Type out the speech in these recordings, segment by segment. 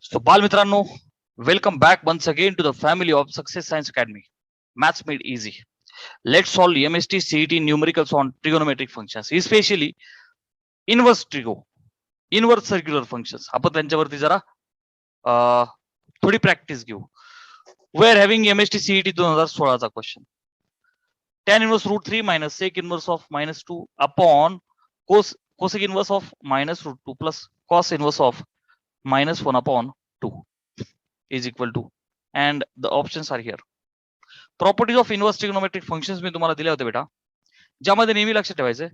So, बालमित्रांनो, welcome back once again to the family of Success Science Academy. Maths made easy. Let's solve MST CET numericals on trigonometric functions, especially inverse trigo, inverse circular functions. आपण त्यांच्यावरती जरा थोडी practice घेऊ. We are having MST CET 2016 चा question. Tan inverse root 3 minus sec inverse of minus 2 upon cosec inverse of minus root 2 plus cos inverse of minus 1 upon 2 is equal to, and the options are here. Properties of inverse trigonometric functions मी तुम्हाला दिल्या होत्या बेटा, ज्यामध्ये नेहमी लक्षात ठेवायचं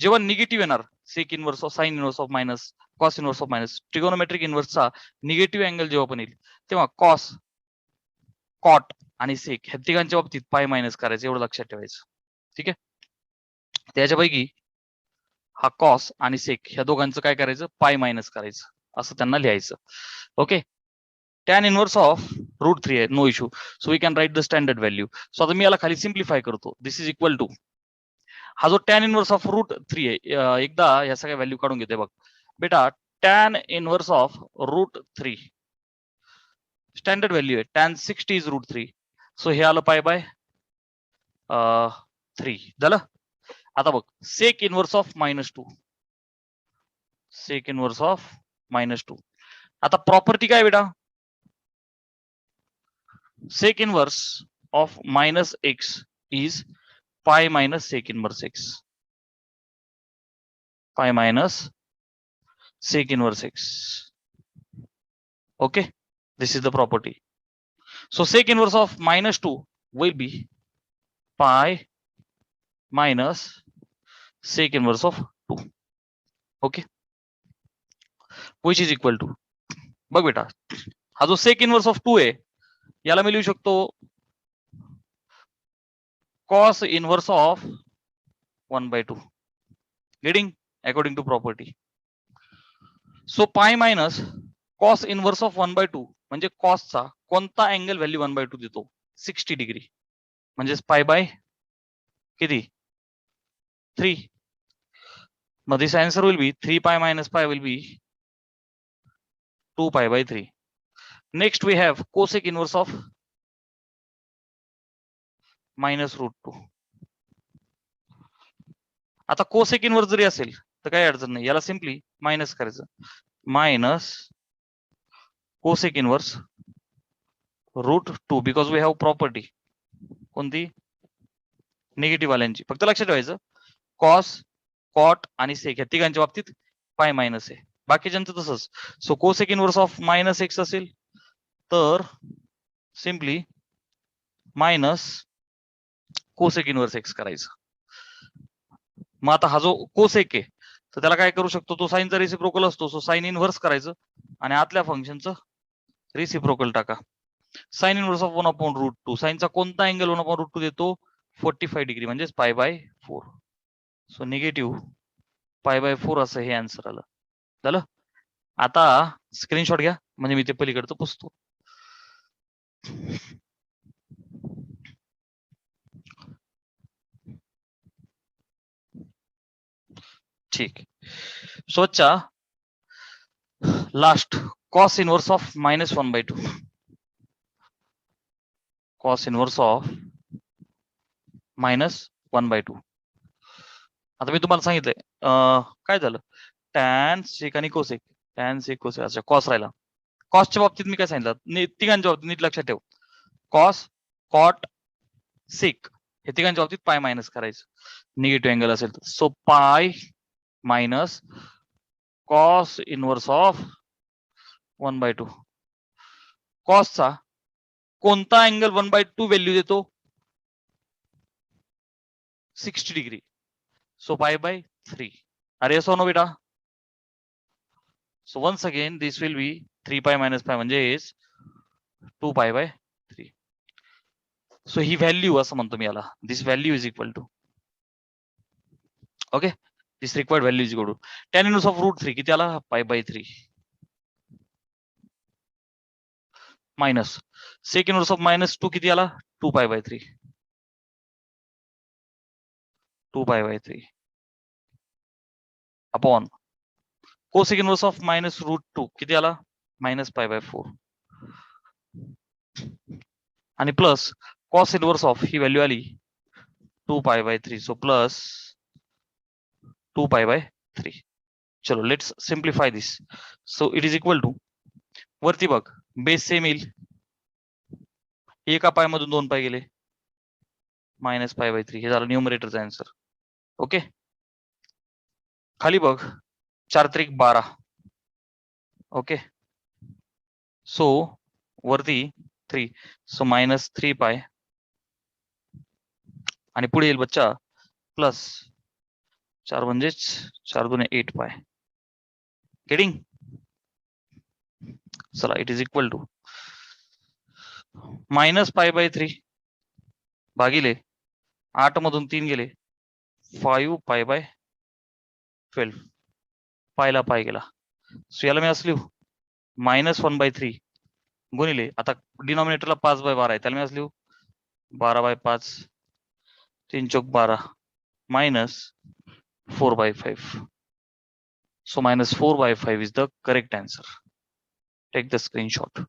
जेव्हा negative येणार sec inverse of sine inverse of minus cos inverse of minus trigonometric इनवर्सचा निगेटिव्ह अँगल जेव्हा पण येईल तेव्हा कॉस कॉट आणि सेक ह्या तिघांच्या बाबतीत पाय मायनस करायचं, एवढं लक्षात ठेवायचं. ठीक आहे, त्याच्यापैकी हा कॉस आणि सेक ह्या दोघांचं काय करायचं, पाय मायनस करायचं, असं त्यांना लिहायचं. Okay, tan inverse of root 3 आहे, no issue. So we can write the standard value. So आता मी याला खाली सिम्प्लिफाय करतो. दिस इज इक्वल टू, हा जो tan इनवर्स ऑफ रूट 3 आहे, एकदा या सगळ्या व्हॅल्यू काढून घेते बघ बेटा. tan inverse of root 3 standard value आहे, tan 60 इज रूट 3. सो हे आलं पाय बाय 3 झालं. आता बघ sec inverse of minus 2, sec inverse of minus 2. आता प्रॉपर्टी काय बेटा, sec inverse of minus x is pi minus sec inverse x, pi minus sec inverse x. Okay, this is the property. So sec inverse of minus 2 will be pi minus sec inverse of 2. Okay, which is equal to, बघ बेटा हा जो sec inverse of 2 आहे याला मी लिहू शकतो cos inverse of 1/2 leading according to property. So pi minus cos inverse of 1/2 म्हणजे कॉसचा कोणता अँगल व्हॅल्यू 1/2 देतो, 60 डिग्री, म्हणजे पाय बाय किती 3. मग this answer will be 3 pi minus pi will be 2 pi by 3. Next we have cosec inverse of minus root 2. आता cosec inverse जरी असेल तर काही अडचण नाही, याला सिम्पली मायनस करायचं, minus cosec inverse root 2 because we have property कोणती, निगेटिव्ह वाल्यांची. फक्त लक्षात ठेवायचं कॉस कॉट आणि सेक या तिघांच्या बाबतीत पाय मायनस आहे, बाकीच्यांचं तसंच. So cosec inverse of minus x असेल तर simply minus cosec inverse x करायचं. मग आता हा जो कोसेक आहे तर त्याला काय करू शकतो, तो साईनचा रेसिप्रोकल असतो, सो साइन इनव्हर्स करायचं आणि आतल्या फंक्शनचं रेसिप्रोकल टाका. साइन इनव्हर्स ऑफ 1/√2, साइनचा कोणता अँगल 1/√2 देतो, 45 डिग्री, म्हणजेच पाय बाय 4. सो निगेटिव्ह पाय बाय 4 असं हे आन्सर आलं. झालं. आता स्क्रीनशॉट घ्या म्हणजे मी ते पलीकडचं पुसतो. ठीक. सोचा last cos inverse of minus 1/2, cos inverse of minus 1/2. आता मी तुम्हाला सांगितलंय काय झालं, tan sec आणि cosec, tan sec cosec. अच्छा कॉस राहिला. कॉसच्या बाबतीत मी काय सांगितलं, तिघांच्या बाबतीत नीट लक्षात ठेव, कॉस कॉट सेक हे तिघांच्या बाबतीत पाय मायनस करायचं, निगेटिव्ह अँगल असेल तर. So pi minus cos inverse of 1/2. कॉसचा कोणता अँगल 1/2 व्हॅल्यू देतो, 60 डिग्री. सो पाय बाय 3. अरे असो नो बेटा. So once again this will be 3 pi minus pi म्हणजे 2 pi by 3. सो ही व्हॅल्यू असं म्हणतो मी याला, this value is equal to, okay, this required value is equal to tan inverse of root 3 किती आला, pi by 3 minus sec inverse of minus 2 किती आला, 2 pi by 3, 2 pi by 3 upon cosec inverse of minus root 2 किती आला, minus pi by 4 आणि plus cos inverse of ही value आली 2 pi by 3 so plus 2 pi by 3. चलो let's simplify this. So it is equal to वरती बघ base same येईल, एका पाय मधून 2 पाय गेले मायनस पाय बाय 3 हे झालं न्यूमरेटरचा आन्सर. ओके खाली बघ 4 त्रिक 12. ओके सो वरती 3 सो मायनस 3 पाय आणि पुढे येईल बच्चा प्लस 4 म्हणजेच 4 दुने 8 पाय. गेटिंग? चला it is equal to minus pi by 3 भागिले 8 मधून 3 गेले 5 पाय बाय 12 पायला पाय गेला. सो याला मी असं लिहू मायनस 1 बाय 3 गुणिले आता डिनॉमिनेटरला 5 बाय 12 आहे त्याला मी असं लिहू 12 bye 5 3 Chowk 12 minus 4 by 5. So minus 4 by 5 is the correct answer. Take the screenshot.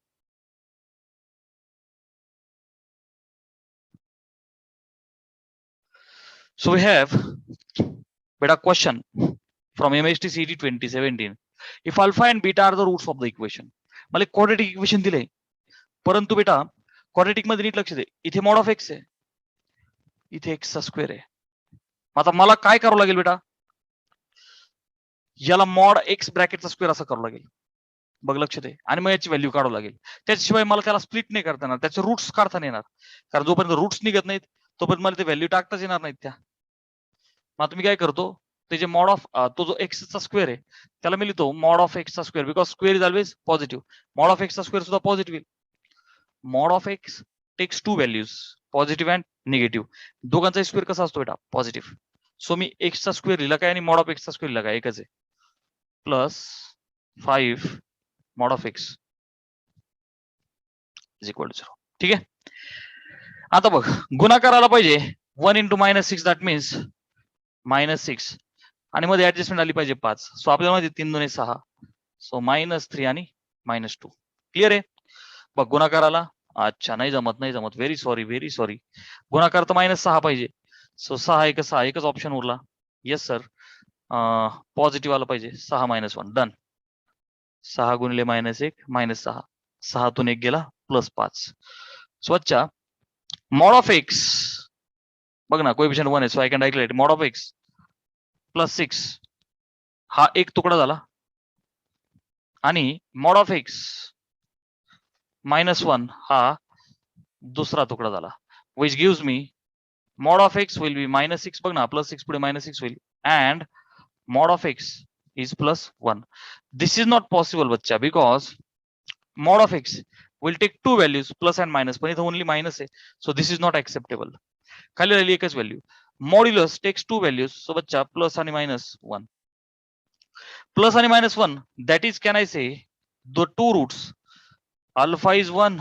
So we have beta question from MST CT 2017. If alpha and beta are the roots of the equation. मला quadratic equation दिले परंतु बेटा quadratic मध्ये नीट लक्ष दे इथे mod of x आहे इथे x चा स्क्वेअर आहे. आता मला काय करावं लागेल बेटा याला मॉड एक्स ब्रॅकेटचा स्क्वेअर असं करावं लागेल. बघ लक्ष दे आणि मग याची व्हॅल्यू काढावं लागेल. त्याच्याशिवाय मला त्याला स्प्लिट नाही करता येणार, त्याचे रूट्स काढता नाही येणार, कारण जोपर्यंत रूट्स निघत नाहीत तोपर्यंत मला ते व्हॅल्यू टाकताच येणार नाहीत त्या. मग तुम्ही काय करतो ते जे मॉड ऑफ तो जो एक्सचा स्क्वेअर आहे त्याला मी लिहितो मॉड ऑफ एक्सचा square because square is always positive. Mod of एक्सचा स्क्वेअर सुद्धा पॉझिटिव्ह येईल. Mod of x takes two values positive and negative. दोघांचा स्क्वेअर कसा असतो बेटा पॉझिटिव्ह. सो मी एक्सचा स्क्वेअर लिहिला काय आणि मॉड ऑफ एक्सचा स्क्वेअर लिहिला काय एकच आहे plus 5 mod of x is equal to 0. ठीक आहे. आता बघ गुणाकार आला पाहिजे 1 into minus 6 that means minus 6 आणि मध्ये ऍडजस्टमेंट आली पाहिजे 5. सो आपल्याला माहिती 3 दुने 6 सो -3 आणि -2. क्लिअर आहे. बघ गुणाकार आला. अच्छा नाही जमत व्हेरी सॉरी गुणाकार तर -6 पाहिजे. सो 6 एक 6 एकच ऑप्शन उरला. येस सर पॉझिटिव्ह आलं पाहिजे 6 - 1 डन. 6 गुणिले -1 -6 6 तून 1 गेला +5. स्वच्छ मॉड ऑफ एक्स बघ ना कोएफिशियंट 1 आहे so I can write mod of x +6 हा एक तुकडा झाला आणि मॉड ऑफ एक्स -1 हा दुसरा तुकडा झाला which gives me mod of x will be -6 बघ ना +6 पुढे -6 होईल and mod of x is +1. This is not possible बच्चा because mod of x will take two values plus and minus पण इथे only minus आहे so this is not acceptable. खाली राहिली एकच value. Modulus takes two values so बच्चा plus आणि -1 plus आणि -1 that is can I say the two roots alpha is 1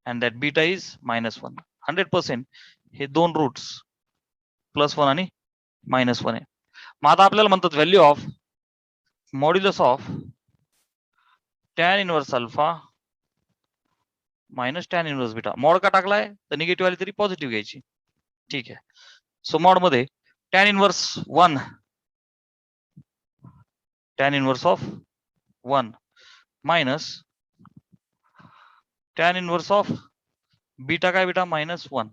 and that beta is -1. 100% हे दोन रूट्स +1 आणि -1 आहे. मग आता आपल्याला म्हणतात value of modulus of tan inverse alpha minus tan inverse beta. Mod का टाकलाय तर निगेटिव्ह आली तरी पॉझिटिव्ह घ्यायची. ठीक आहे. सो मॉड मध्ये tan inverse 1 tan inverse of 1 minus tan inverse of beta काय beta -1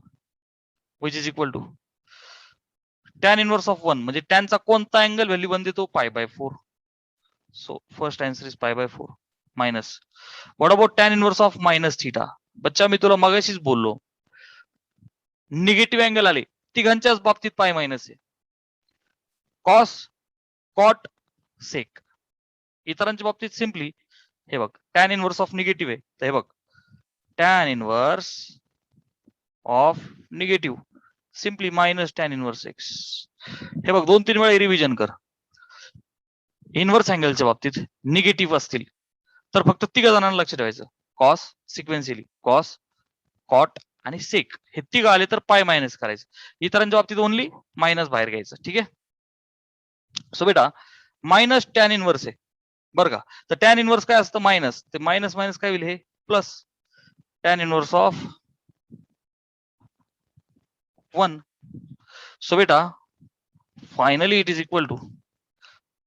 which is equal to tan inverse of 1 म्हणजे टॅनचा कोणता अँगल व्हॅल्यू बनते तो π/4. So first answer is π/4 minus what about tan inverse of -θ. बच्चा मी तुला मगाशीच बोललो निगेटिव्ह अँगल आले तिघांच्याच बाबतीत पाय मायनस आहे. Cos cot sec. इतरांच्या बाबतीत सिम्पली हे बघ टॅन इनवर्स ऑफ निगेटिव्ह आहे तर हे बघ tan inverse of negative simply minus tan inverse x. हे बघ 2-3 वेळा रिव्हिजन कर. इनवर्स अँगलच्या बाबतीत निगेटिव्ह असतील तर फक्त तिघ जणांना लक्ष ठेवायचं कॉस सिक्वेन्शियली कॉस कॉट आणि सेक हे तिघ आले तर पाय मायनस करायचं. इतरांच्या बाबतीत ओनली मायनस बाहेर घ्यायचं. ठीक आहे. सो बेटा मायनस टॅन इनवर्स आहे बरं का. तर टॅन इनवर्स काय असतं मायनस, ते मायनस मायनस काय होईल हे plus tan inverse of 1. So बेटा finally it is equal to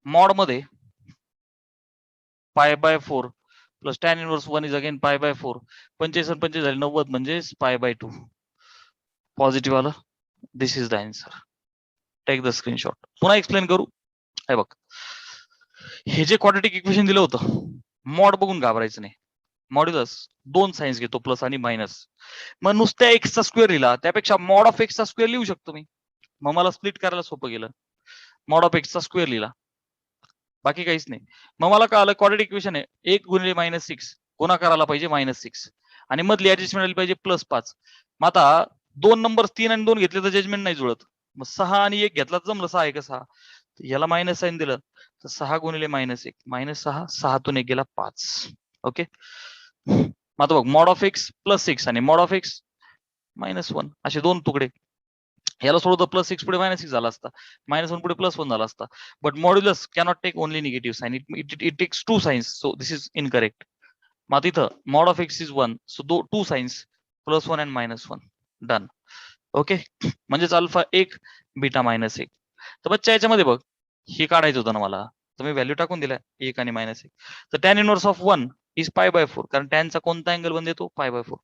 mod मध्ये pi by 4 plus tan inverse 1 is again pi by 4. 45 आणि 45 झाले 90 म्हणजे पाय बाय 2. पॉझिटिव्ह आलं. This is the answer. Take the screenshot. पुन्हा एक्सप्लेन करू. हे बघ, हे जे क्वाड्रेटिक इक्वेशन दिलं होतं मॉड बघून घाबरायचं नाही. मॉड्युलस 2 साइन्स घेतो प्लस आणि मायनस. मग नुसत्या एक्सचा स्क्वेअर लिहिला त्यापेक्षा मॉड ऑफ एक्सचा स्क्वेअर लिहू शकतो मी. मग मला स्प्लिट करायला सोपं गेलं. मॉड ऑफ एक्सचा स्क्वेअर लिहिला, बाकी काहीच नाही. मग मला कळालं क्वाड्रेटिक इक्वेशन आहे 1 गुणिले -6 गुणाकाराला पाहिजे -6 आणि मधली ऍडजस्टमेंट आली पाहिजे +5. मग आता 2 नंबर 3 आणि 2 घेतले तर जजमेंट नाही जुळत. मग 6 आणि 1 घेतला जमलं. 6 1 6 याला मायनस साईन दिलं तर 6 गुणिले -1 -6 6 तून 1 गेला 5. ओके. मग आता बघ मॉड ऑफ एक्स +6 आणि मॉड ऑफ एक्स -1 असे दोन तुकडे. याला सोडवलं +6 पुढे -6 झाला असता, -1 पुढे +1 झाला असता. But modulus cannot take only negative sign, it takes 2 signs. So this is incorrect. मग इथं mod of x is 1, so 2 signs +1 आणि -1 डन. ओके. म्हणजेच अल्फा 1 बीटा -1. तर बच्चा याच्यामध्ये बघ हे काढायचं होतं ना मला, तर मी व्हॅल्यू टाकून दिल्या 1 आणि -1. तर टॅन इनवर्स ऑफ 1 इज π/4, कारण टॅनचा कोणता अँगल बंद येतो π/4.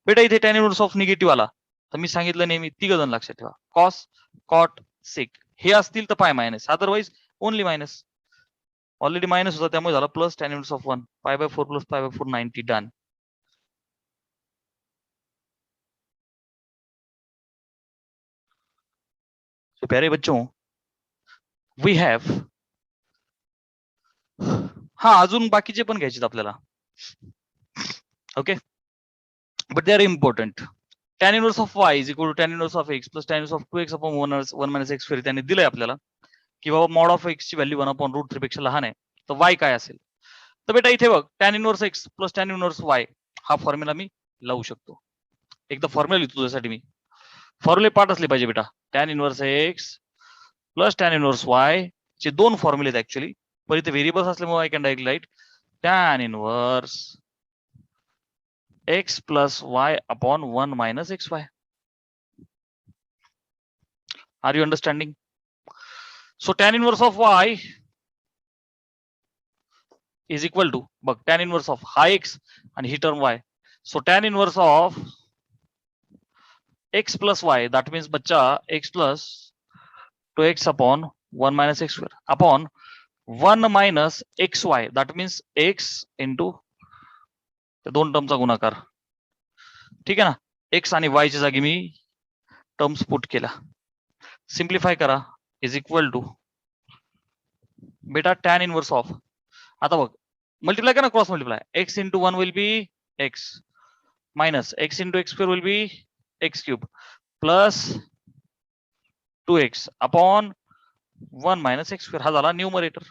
बेटा इथे टॅन इनवर्स ऑफ निगेटिव्ह आला तर मी सांगितलं नेहमी 3 जण लक्षात ठेवा, कॉस कॉट सेक. हे असतील तर π-, otherwise only minus. Already minus होता त्यामुळे झाला plus tan inverse of 1 π/4 + π/4 90 done. So प्यारे बच्चों वी हॅव, हा अजून बाकीचे पण घ्यायचे आपल्याला. Okay, but they are important. Tan inverse of y is equal to tan inverse of x plus tan inverse of 2x upon 1 - x. त्याने दिलंय आपल्याला की बाबा मॉड ऑफ x ची व्हॅल्यू 1/√3 पेक्षा लहान आहे तर y काय असेल. तर बेटा इथे बघ tan inverse x plus tan inverse y हा फॉर्म्युला मी लावू शकतो. एकदा फॉर्म्युला लिहितो तुझ्यासाठी मी. फॉर्म्युले पाठ असले पाहिजे बेटा. Tan inverse x plus tan inverse y चे 2 फॉर्म्युले आहेत ऍक्च्युअली, पण इथे व्हेरिएबल्स असल्यामुळे I can directly write tan inverse x plus y upon 1 minus xy. Are you understanding? So tan inverse of y is equal to बघ tan inverse of हा x आणि ही term y. So tan inverse of x plus y, that means बच्चा x plus 2x upon 1 minus x square upon 1 minus xy, that means x into दोन टर्मचा गुणाकार. ठीक आहे ना. x आणि y च्या जागी मी टर्म्स पुट केला. सिम्प्लिफाय करा इज इक्वल टू बेटा टॅन इनवर्स ऑफ, आता बघ मल्टिप्लाय करा cross multiply, x into 1 will be x minus x into x square will be x cube plus 2x upon 1 minus x square. हा झाला numerator.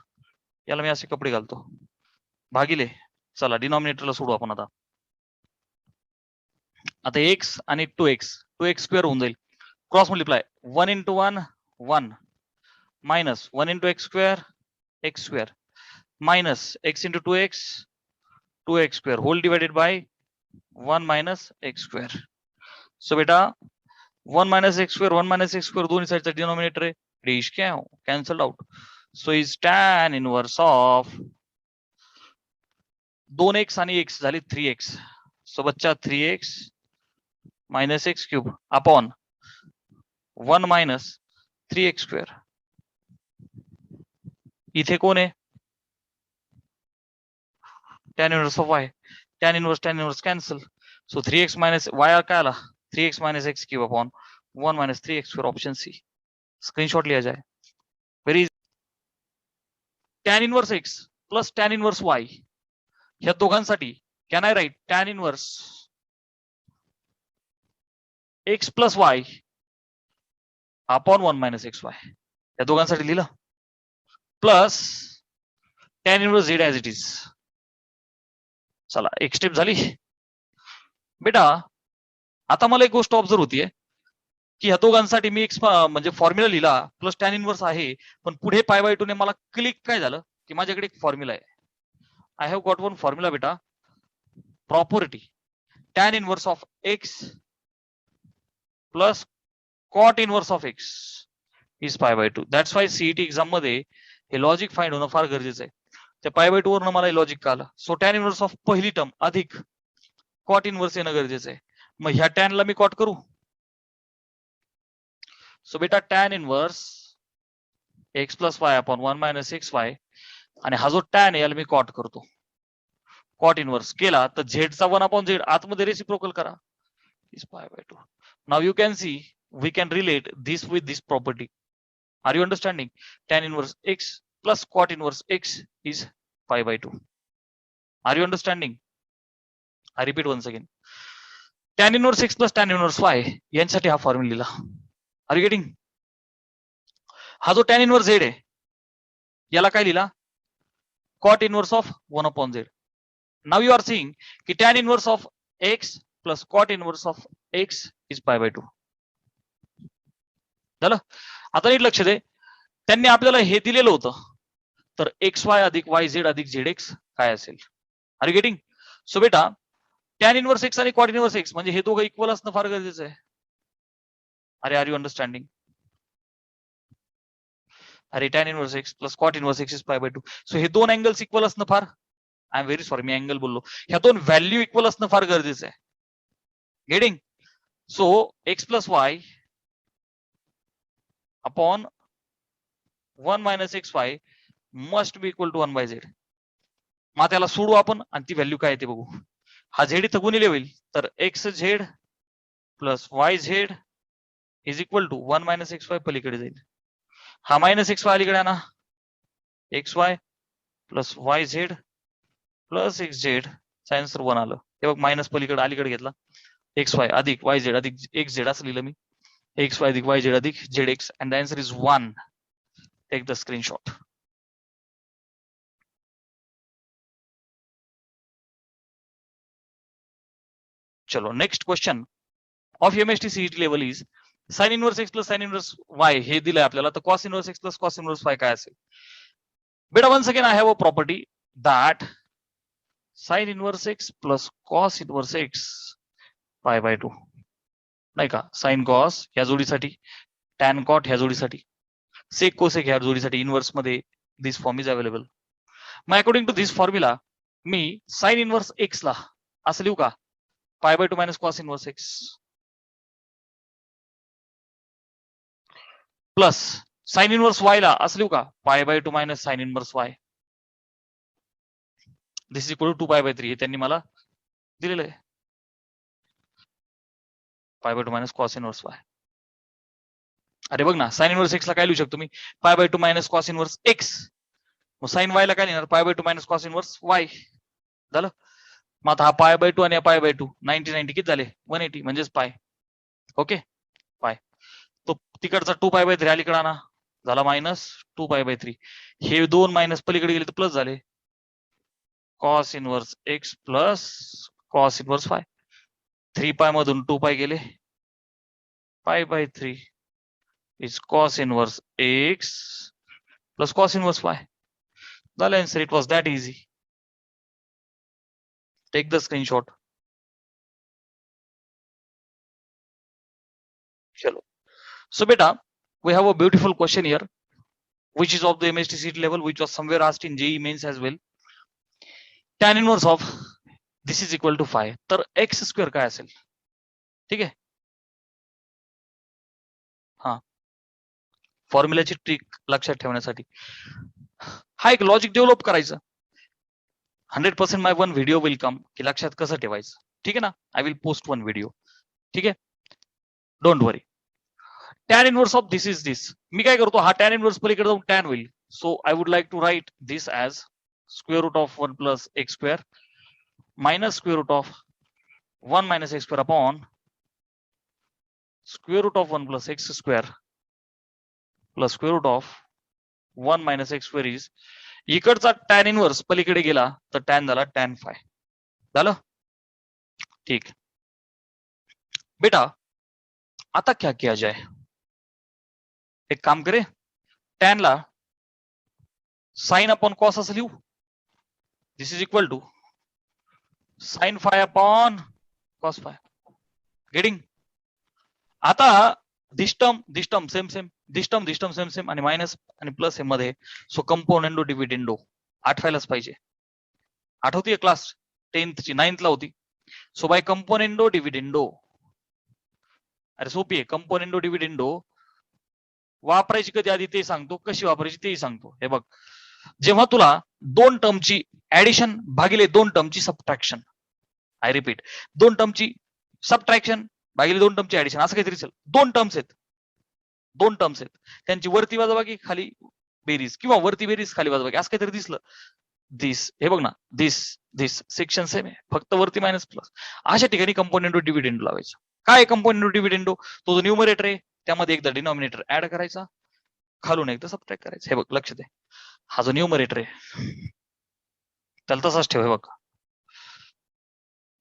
याला मी असे कपडे घालतो भागिले. चला डिनॉमिनेटरला सोडू आपण आता. आता x आणि 2x स्क्वेअर होऊन जाईल. Cross multiply 1 into 1 1 minus 1 into x square minus x into 2x square whole divided by 1 minus x square. So बेटा 1 minus x square दोन्ही साइडचा डिनॉमिनेटर आहे. रेश क्या हो cancelled out. So is tan inverse of 2x आणि x झाली 3x. So बच्चा 3x minus x cube upon 1 minus 3x square. इथे कोण आहे tan inverse of y. tan inverse cancel. So 3x minus y काय आला 3x minus x cube upon 1 minus 3x square. Option C. Screenshot लिया जाए. Very tan inverse x plus tan inverse y ह्या दोघांसाठी can I write tan inverse x plus y upon 1 minus xy. या दोघांसाठी लिहिलं plus tan inverse z as it is. चला एक step झाली. बेटा आता मला एक गोष्ट ऑब्झर्व होतीये की ह्या दोघांसाठी मी एक म्हणजे फॉर्म्युला लिहिला प्लस टॅन इनवर्स आहे, पण पुढे π/2 ने मला क्लिक काय झालं की माझ्याकडे एक फॉर्म्युला आहे. I have got one formula beta. Property. Tan inverse of x plus cot inverse of x is pi by 2. That's why CET exam मध्ये हे लॉजिक फाइंड होणं फार गरजेचं आहे. त्या पाय बाय 2 वरनं मला लॉजिक कळालं. सो टॅन इनवर्स ऑफ पहिली टर्म अधिक कॉट इनवर्स येणं गरजेचं आहे. मग ह्या टॅनला मी कॉट करू. सो बेटा tan inverse x plus y upon 1 minus x y आणि हा जो टॅन याला मी कॉट करतो. कॉट इनवर्स केला तर झेडचा 1 अपॉन झेड आतमध्ये रेसिप्रोकल करा. is pi by 2. Now you can see we can relate this with this property. Are you understanding? Tan inverse x plus cot inverse x is pi by 2. Are you understanding? I repeat once again. Tan inverse x plus tan inverse y यांसाठी हा formula लिहिला. Are you getting? हा जो tan inverse z आहे याला काय लिहिला? Cot inverse of 1 upon z. Now you are seeing की tan inverse of x plus cot inverse of x is pi by 2. झालं. आता नीट लक्ष दे. त्यांनी आपल्याला हे दिलेलं होतं तर एक्स वाय अधिक वाय झेड अधिक झेड एक्स काय असेल. Are you getting? सो बेटा टॅन इनवर्स एक्स आणि कॉट इनवर्स एक्स म्हणजे हे दोघं इक्वल असणं फार गरजेचं आहे. अरे आर यू अंडरस्टँडिंग? अरे tan inverse x plus cot inverse x is pi by 2. So हे दोन अँगल्स इक्वल असणं फार, आय एम व्हेरी सॉरी मी अँगल बोललो, ह्या दोन व्हॅल्यू इक्वल असणं फार गरजेचं आहे. Getting? So x plus y upon 1 minus x y must be equal to 1 by z. मग त्याला सोडू आपण आणि ती व्हॅल्यू काय आहे ते बघू. हा झेड इथं गुणिले होईल तर x z plus y z is equal to 1 minus x y पलीकडे जाईल. हा मायनस एक्स वाय अलीकडे ना x y plus y z plus x z चा आन्सर 1 आलं. हे बघ मायनस पलीकडे अलीकडे घेतला एक्स वाय अधिक वाय झेड अधिक एक्स झेड असं लिहिलं मी. एक्स वाय अधिक वाय झेड अधिक z x and the answer is 1. Take the screenshot. चलो next question of MST CET level is sine inverse x plus sine inverse y हे दिलंय आपल्याला तर cos inverse x plus cos inverse y काय असेल. बेटा once again I have a property that sine inverse x plus cos inverse x pi by 2 नाही का. Sine cos ह्या जोडीसाठी, टॅन कॉट ह्या जोडीसाठी, सेक कोसेक ह्या जोडीसाठी इनवर्स मध्ये दिस फॉर्म इज अवेलेबल. मग अकॉर्डिंग टू दिस फॉर्म्युला मी साइन इनवर्स एक्स ला असं लिहू का pi by 2 minus cos inverse x plus sine inverse y ला असं लिहू का pi by 2 minus sine inverse y. This is equal to 2 pi by 3 हे त्यांनी मला दिलेलं आहे. पाय by 2 minus cos inverse Y. अरे बघ ना साइन इनवर्स एक्स ला काय लिहू शकतो मी pi by 2 minus cos inverse x. मग साइन वाय ला काय लिहिणार pi by 2 minus cos inverse y. झालं. मग आता हा पाय बाय 2 आणि पाय बाय 2 90 किती झाले 180 म्हणजेच पाय. ओके पाय. तो तिकडचा 2 पाय बाय 3 अलीकडे आणा झाला मायनस 2 पाय बाय 3. हे दोन मायनस पलीकडे गेले तर प्लस झाले cos inverse x plus cos inverse y. 3 pi मधून 2 पाय गेले pi by 3 is cos inverse x plus cos inverse y. झालं answer. It was that easy. Take the screenshot. चलो. So beta, we have a beautiful question here, which is of the MST CET level, which was somewhere asked in JEE mains as well. Tan inverse of this is equal to 5. तर x square काय असेल. ठीक आहे. हा फॉर्म्युलाची trick लक्षात ठेवण्यासाठी हा एक लॉजिक डेव्हलप करायचं. 100% माय वन व्हिडिओ विल कम की लक्षात कसं ठेवायचं. ठीक आहे ना. I will post one video. ठीक आहे. Don't worry. tan inverse of this is this. मी काय करतो हा tan inverse पलीकडे जाऊन tan होईल. So I would like to write this as square root of 1 plus x square minus square root of 1 minus x square upon square root of 1 plus x square plus square root of 1 minus x square is इकडचा tan inverse पलीकडे गेला तर tan झाला tan phi. झालं. ठीक. बेटा आता क्या किया जाए. एक काम करे टॅन ला साइन अपॉन कॉस असं लिहू. This is equal to sine phi upon cos phi. Getting? आता this term same same, this term same same आणि मायनस आणि प्लस हे मध्ये. सो कंपोनेंडो डिव्हिडेंडो आठवायलाच पाहिजे. आठवतीये क्लास 10th ची 9th ला होती. सो बाय कंपोनेंडो डिव्हिडेंडो, अरे सोपी आहे. कंपोनेंडो डिव्हिडेंडो वापरायची कधी आधी ते सांगतो, कशी वापरायची तेही सांगतो. हे बघ, जेव्हा तुला दोन टर्मची ऍडिशन भागिले दोन टर्मची सबट्रॅक्शन, आय रिपीट, दोन टर्मची सबट्रॅक्शन भागिले दोन टर्मची ऍडिशन असं काहीतरी चल. दोन टर्म्स आहेत त्यांची वरती वजाबाकी खाली बेरीज, किंवा वरती बेरीज खाली वजाबाकी असं काहीतरी दिसलं. दिस हे बघ ना, दिस सेक्शन सेम आहे, फक्त वरती मायनस प्लस. अशा ठिकाणी कंपोनेंडो डिव्हिडेंडो लावायचं. काय कंपोनेंडो डिव्हिडेंडो? तो जो न्यूमरेटर आहे त्यामध्ये एकदा डिनॉमिनेटर ऍड करायचा, खालून एकदा सबट्रॅक्ट करायचं. हे बघ लक्ष दे, हा जो न्यूमरेटर आहे त्याला तसाच ठेव. हे बघ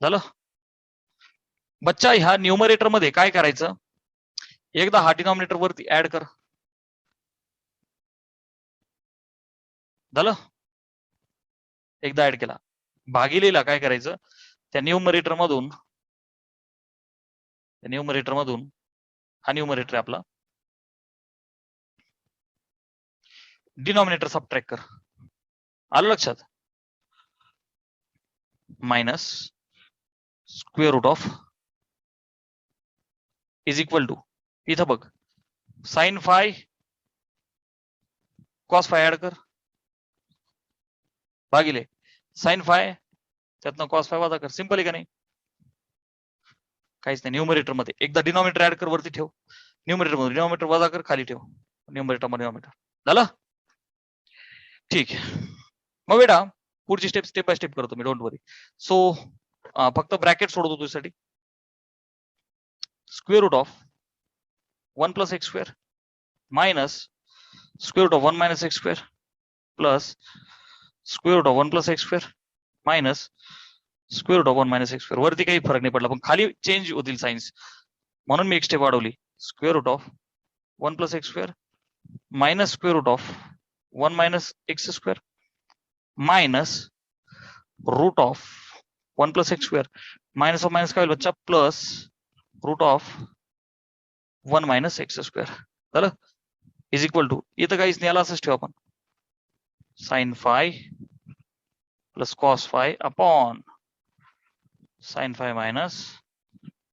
झालं बच्चा. ह्या न्यूमरेटर मध्ये काय करायचं, एकदा हा डिनॉमिनेटर वरती ऍड कर. झालं, एकदा ऍड केला. भागिलेला काय करायचं, त्या न्यूमरेटर मधून हा न्यूमरेटर आपला डिनॉमिनेटर सबट्रॅक्ट कर. आलं लक्षात? Minus square root of is equal to, इथं बघ sine phi cos phi add कर, भागिले साइन फाय त्यातनं कॉस फाय वजा कर. सिंपल आहे का नाही? काहीच नाही. न्यूमरेटर मध्ये एकदा डिनॉमिनेटर ऍड कर, वरती ठेव. न्यूमरेटर मध्ये डिनॉमिनेटर वजा कर, खाली ठेव. न्यूमरेटर मध्ये डिनॉमिनेटर झालं. ठीक आहे. मग बेटा पुढची स्टेप बाय स्टेप करतो मी, डोंट वरी. सो फक्त ब्रॅकेट सोडतो तुझ्यासाठी. Square root of 1 plus x square minus square root of 1 minus x square plus square root of 1 plus x square minus square root of 1 minus x square. वरती काही फरक नाही पडला, पण खाली चेंज होतील सायन्स, म्हणून मी एक स्टेप वाढवली. Square root of 1 plus x square minus square root of 1 minus x square minus root of 1 plus x square. Minus of minus काय होईल बच्चा, plus root of 1 minus x square. झालं, is equal to, इथं काहीच नाही, याला असंच ठेवू आपण, sine phi plus cos phi upon sine phi minus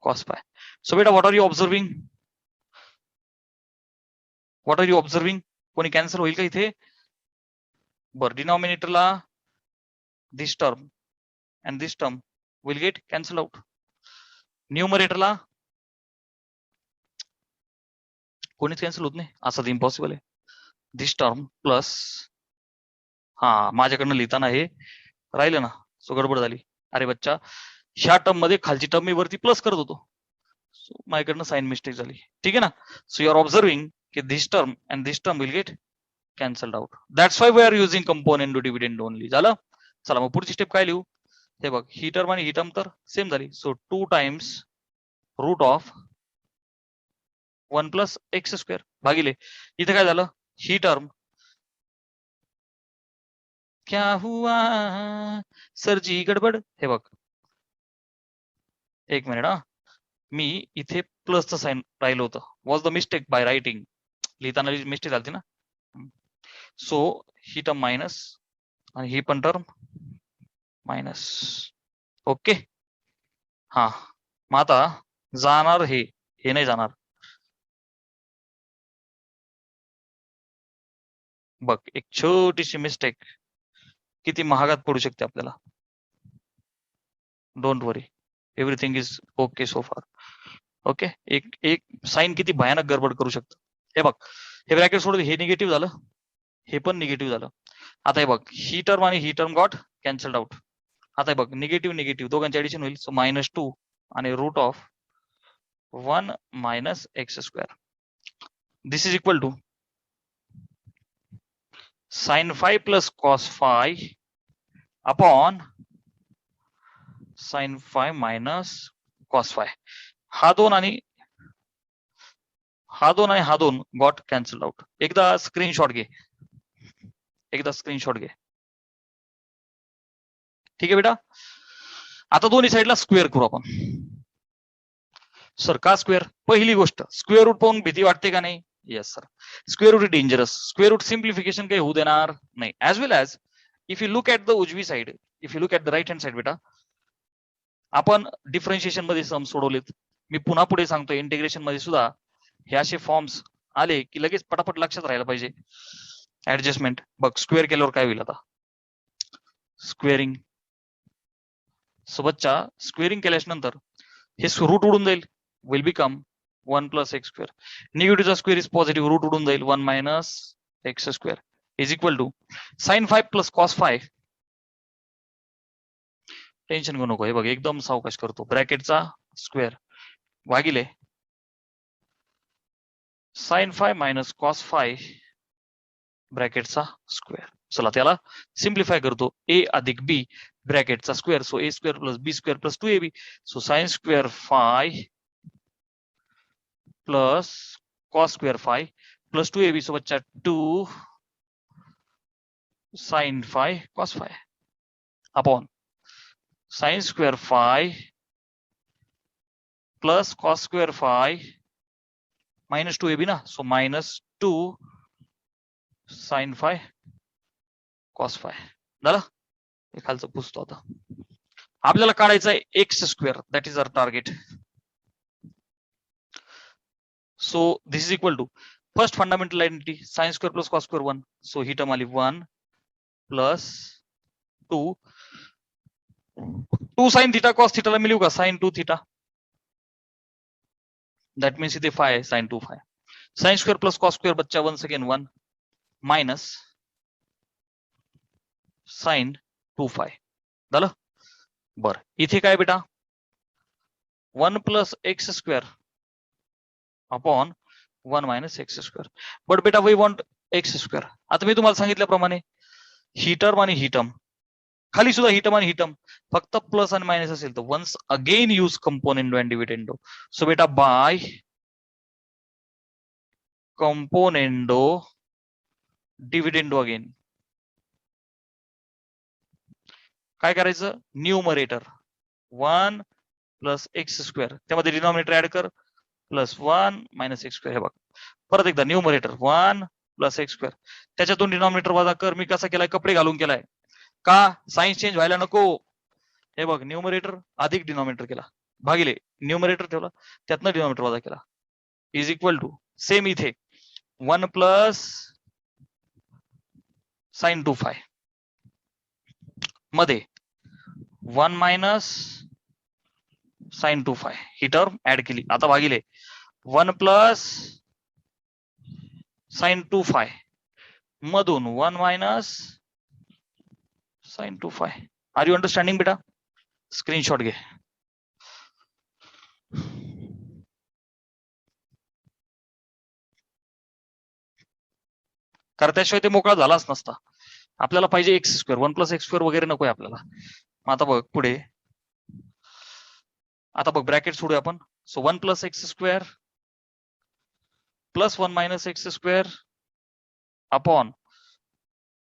cos phi. So बेटा व्हॉट आर यू ऑब्झर्विंग? कोणी कॅन्सल होईल का इथे? बर, डिनॉमिनेटरला this term and this term will get cancel out. न्यूमरेटरला कोणीच कॅन्सल होत नाही, असं तर इम्पॉसिबल आहे. दिस टर्म प्लस, हा माझ्याकडनं लिहिताना हे राहिलं ना, सो गडबड झाली. अरे बच्चा, ह्या टर्म मध्ये खालची टर्म मी वरती प्लस करत होतो, सो माझ्याकडनं साइन मिस्टेक झाली. ठीक आहे ना? सो यू आर ऑब्झर्विंग की this term and this term will get cancelled out. That's why we are using componendo dividend only. झालं. चला मग पुढची स्टेप काय लिहू? हे बघ, ही टर्म आणि ही टर्म तर सेम झाली. So 2 times root of 1 plus x square भागिले, इथे काय झालं, ही टर्म, क्या हुआ सरजी गडबड. हे बघ, एक मिनिट हा, मी इथे प्लसचं साइन राहिलं होतं. Was the mistake by writing, लिहिताना मिस्टेक झाली ना. सो ही टर्म मायनस आणि ही पण टर्म मायनस. ओके, हा मग आता जाणार हे नाही जाणार. बघ, एक छोटीशी मिस्टेक किती महागात पडू शकते आपल्याला. Don't worry, everything is okay so फार. ओके, एक साइन किती भयानक गडबड करू शकतं. हे बघ, हे ब्रॅकेट सोडून हे निगेटिव्ह झालं, हे पण निगेटिव्ह झालं. आता हे बघ, ही टर्म आणि ही टर्म गॉट कॅन्सल्ड आउट. आता हे बघ, निगेटिव्ह दोघांची ऍडिशन होईल. सो -2 आणि root of 1 minus x square. This is equal to sine phi plus cos phi upon sine phi minus cos phi. हा दोन आणि हा दोन गॉट कॅन्सल आउट. एकदा स्क्रीनशॉट घे. ठीक आहे बेटा. आता दोन्ही साईडला स्क्वेअर करू आपण. सर का स्क्वेअर? पहिली गोष्ट स्क्वेअर रूट पाहून भीती वाटते का नाही? Yes sir. Square root dangerous. Square root simplification काही होऊ देणार नाही. As well as if you look at the उजवी side, if you look at the right hand side बेटा, आपण डिफरन्शिएशन मध्ये सम सोडवलेत. मी पुन्हा पुढे सांगतो इंटिग्रेशन मध्ये सुद्धा हे असे फॉर्म्स आले की लगेच पटापट लक्षात राहायला पाहिजे. ऍडजस्टमेंट बघ, स्क्वेअर केल्यावर काय होईल आता? स्क्वेअरिंग. सोबतच्या स्क्वेअरिंग केल्याच्या नंतर हे रूट उडून जाईल, will become 1 plus x square. निगेटिव्हचा स्क्वेअर इज पॉझिटिव्ह, रूट उडून जाईल 1 minus x square is equal to sine 5 plus cos 5. Tension घेऊ नको, हे बघ एकदम सावकाश करतो. ब्रॅकेटचा स्क्वेअर भागिले साइन 5 मायनस कॉस 5 ब्रॅकेटचा स्क्वेअर. चला त्याला सिम्प्लिफाय करतो. ए अधिक बी ब्रॅकेटचा square, so A square plus B square plus 2ab. So sine square 5 plus cos square 5 plus 2ab सोबतच्या 2 sine 5 cos 5 upon sine square 5 plus cos square 5 minus 2ab ना, so minus 2 sine 5 cos 5 झालं. हे खालचं पुसतो. आता आपल्याला काढायचं आहे x square, that is our target. So this is equal to first fundamental identity sine square plus cos square 1. So ही टर्म आली 1 प्लस 2 साइन थीटा कॉस थीटाला मी लिहू का साइन 2 थीटा, दॅट मीन्स इथे 5 sine 2 5. Sine square plus cos square बच्चा 1 second 1 minus sine 2 5 झालं. बर इथे काय बेटा 1 plus x square upon 1 minus x square. But बेटा वी वॉन्ट एक्स स्क्वेअर. आता मी तुम्हाला सांगितल्याप्रमाणे ही टर्म आणि ही टर्म, खाली सुद्धा ही टर्म आणि ही टर्म, फक्त प्लस आणि मायनस असेल तर once again use componendo and dividendo. So बेटा बाय कंपोनेंडो डिव्हिडेंडो अगेन काय करायचं, न्यूमरेटर 1 प्लस एक्स स्क्वेअर, त्यामध्ये डिनॉमिनेटर ऍड कर प्लस 1 मायनस एक्स स्क्वेअर. हे बघ परत एकदा न्यूमरेटर 1 प्लस एक्स स्क्वेअर, त्याच्यातून डिनॉमिनेटर वजा कर. मी कसा केलाय, कपडे घालून केलाय का, सायन्स चेंज व्हायला नको. हे बघ न्यूमरेटर अधिक डिनॉमिनेटर केला, भागिले न्यूमरेटर ठेवला, त्यातनं डिनॉमिनेटर वजा केला, इज इक्वल टू सेम इथे 1 प्लस साइन 2 5 मध्ये 1 मायनस साइन 2 5 ही टर्म ऍड केली. आता भागिले 1 प्लस साइन 2 5 मधून 1 minus sine 2 5. Are you understanding बेटा? स्क्रीनशॉट घे. कारण त्याशिवाय ते मोकळा झालाच नसता. आपल्याला पाहिजे x square, 1 plus x square वगैरे नकोय आपल्याला. आता बघ पुढे, आता बघ ब्रॅकेट सोडूया आपण. So 1 plus x square plus 1 minus x square upon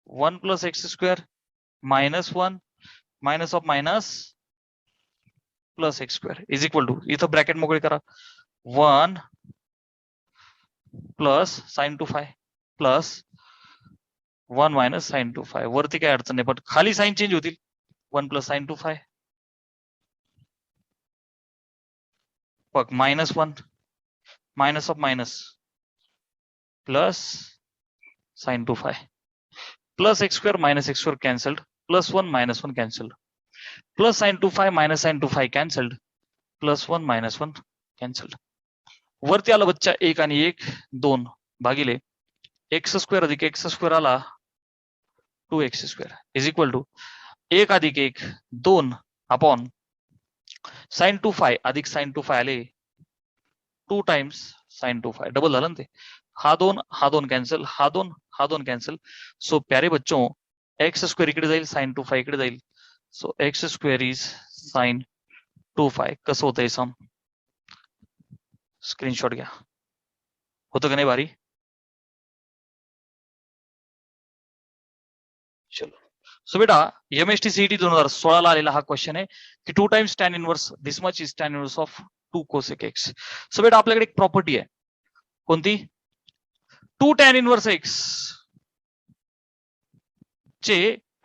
1 plus x square minus 1 minus of minus plus x square is equal to, इथं ब्रॅकेट मोकळे करा, 1 plus sine 2 5 plus 1 minus sine 2 5. वरती काय अडचण नाही, पण खाली साइन चेंज होतील. 1 प्लस साइन 2 5 बघ minus 1 minus of minus plus sine 2 5 plus x square minus x square cancelled, plus 1 minus 1 cancelled, plus sine 2 5 minus sine 2 5 cancelled, plus 1 minus 1 cancelled. वरती आला बच्चा 1 आणि 1 2 भागिले एक्स स्क्वेअर अधिक एक्स स्क्वेअर आला 2 x square is equal to 1 अधिक 1 2 upon sine 2 5 अधिक sign 2 5 आले 2 टाइम्स साइन 2 5, डबल झालं ना ते. हा 2 कॅन्सल, हा 2 कॅन्सल. सो प्यारे बच्चों एक्स स्क्वेअर इकडे जाईल, साइन 2 5 इकडे जाईल. So x square is sine 2 5. कसं होतंय सम? स्क्रीनशॉट घ्या. होतं का नाही भारी? चलो सो बेटा MST CET 2016 ला आलेला हा क्वेश्चन आहे की 2 times tan inverse this much is tan inverse of 2 cosec x. So बेटा आपल्याकडे एक प्रॉपर्टी आहे कोणती 2 tan इनवर्स x चे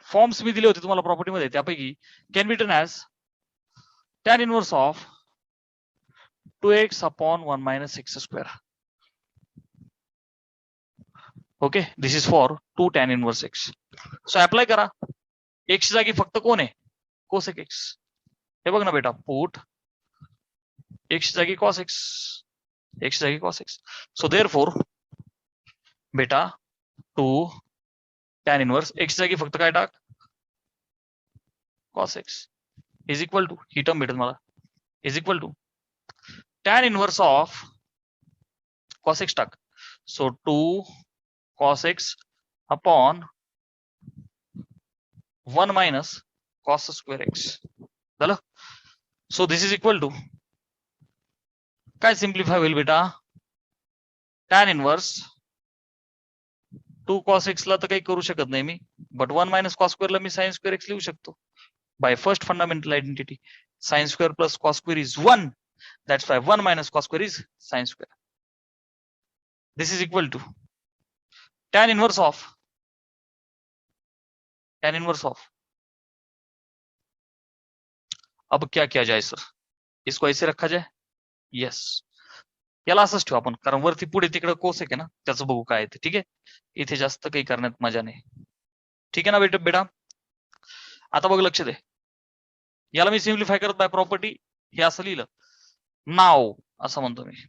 फॉर्म्स मी दिले होते तुम्हाला प्रॉपर्टी मध्ये त्यापैकी can be written as tan inverse of 2x upon 1 minus x square. Okay, this is for 2 tan inverse x. So apply करा. x जागी फक्त कोण आहे cosec x. हे बघ ना बेटा put x जागी cos x, x जागी cos x. So therefore बेटा 2 tan inverse x जागी फक्त काय टाक cos x is equal to he term भेटेल मला is equal to tan inverse of cos x टाक. So 2 cos x upon 1 minus cos square x झालं. So this is equal to काय simplify होईल बेटा tan इनवर्स 2 cos x ला तर काही करू शकत नाही me but 1 minus cos square ला मी sin square x लिहू शकतो by first fundamental identity sin square plus cos square is 1. That's why 1 minus cos square is sin square. This is equal to tan inverse of अब क्या KIA जाए sir इसको ऐसे रखा जाए यस याला असंच ठेवू आपण कारण वरती पुढे तिकडे कोस आहे ना त्याचं बघू काय ते ठीक आहे इथे जास्त काही करण्यात मजा नाही ठीक आहे ना बेटा आता बघ लक्ष दे याला मी सिम्प्लिफाय करत बाय प्रॉपर्टी हे असं लिहिलं नाव असं म्हणतो मी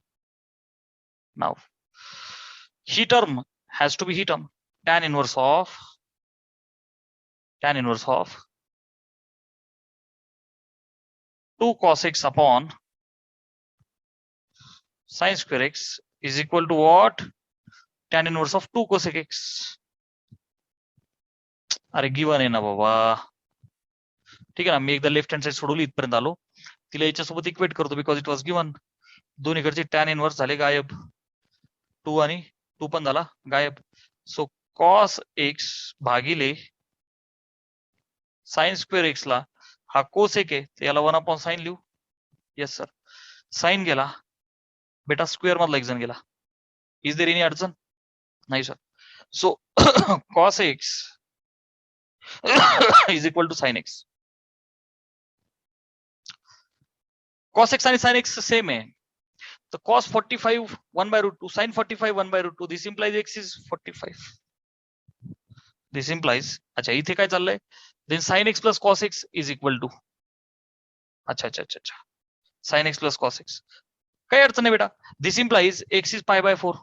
नाव ही टर्म has to be ही term tan inverse of 2 cos x upon sin square x is equal to what tan inverse of 2 cosec x. अरे गिवन आहे ना बाबा ठीक आहे ना मी एकदा लेफ्ट हँड साइड सोडवली इथपर्यंत आलो तिला याच्यासोबत इक्वेट करतो बिकॉज इट वॉज गिवन दोन्हीकडचे tan इनवर्स झाले गायब 2 आणि 2 पण झाला गायब. सो cos x भागिले sin square x ला हा कोसेक आहे तर याला 1 अपॉन साइन लिहू यस सर साइन गेला बेटा स्क्वेअर मधला एक जण गेला इज देर एनी अडचण नाही sir. So cos x is equal to sin x. cos x आणि sin x सेम आहे तर cos 45 1 by root 2 sin 45 1 by root 2 this implies x is 45 this implies अच्छा इथे काय चाललंय then sin x plus cos x is equal to अच्छा sin x plus cos x काही अडचण नाही बेटा this implies x is pi by 4.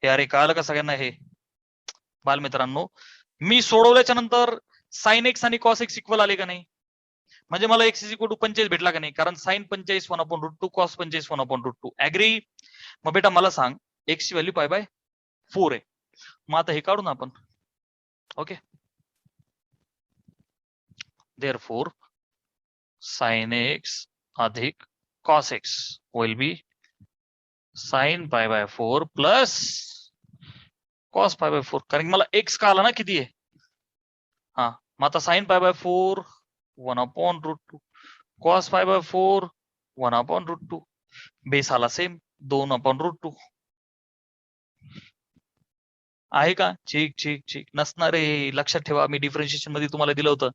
हे अरे कळलं का सगळ्यांना हे बालमित्रांनो मी सोडवल्याच्या नंतर sin x आणि cos x इक्वल आले का नाही म्हणजे मला x is equal to 45 भेटला का नाही कारण sin 45 1 upon root 2 cos 45 1 upon root 2 agri. मग बेटा मला सांग x ची व्हॅल्यू पाय बाय 4 आहे मग आता हे काढू ना आपण ओके therefore sin x अधिक cos x will be sin pi by 4 plus cos pi by 4 कारण मला x का आला ना किती आहे हा मग आता sin pi by 4 1 upon root 2 cos pi by 4 1 upon root 2 base आला सेम 2 upon root 2 आहे का ठीक नसणार आहे लक्षात ठेवा मी डिफरन्शिएशन मध्ये तुम्हाला दिलं होतं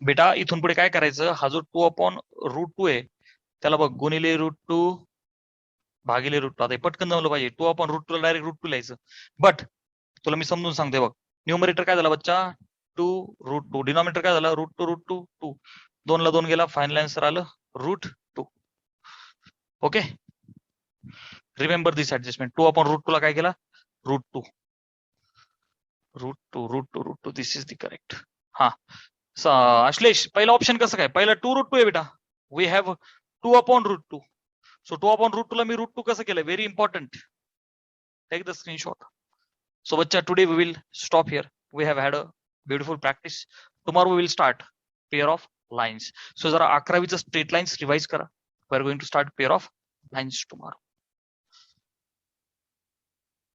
बेटा इथून पुढे काय करायचं हा जो 2 upon root 2 आहे त्याला बघ गुणिले रूट 2 भागिले रूट 2 आता पटकन जमलं पाहिजे 2 upon root 2 ला डायरेक्ट रूट 2 लिहायचं बट तुला मी समजून सांगते बघ न्यूमरेटर काय झाला बच्चा 2 रूट 2 डिनॉमिनेटर काय झाला रूट 2 2 2 ला 2 गेला फायनल आन्सर आलं root 2 okay remember this adjustment 2 upon root 2 ला काय केला root 2 this is the correct. हा अश्लेष पहिला ऑप्शन कसं काय पहिला 2 रूट 2 आहे बेटा we have 2 upon root 2 so 2 upon root 2 ला मी रूट 2 कसं केलं very important take the screenshot. So बच्चा today we will stop here we have had a beautiful practice tomorrow we will start pair of lines. So जरा 11वीचं straight lines revise करा we are going to start pair of lines tomorrow.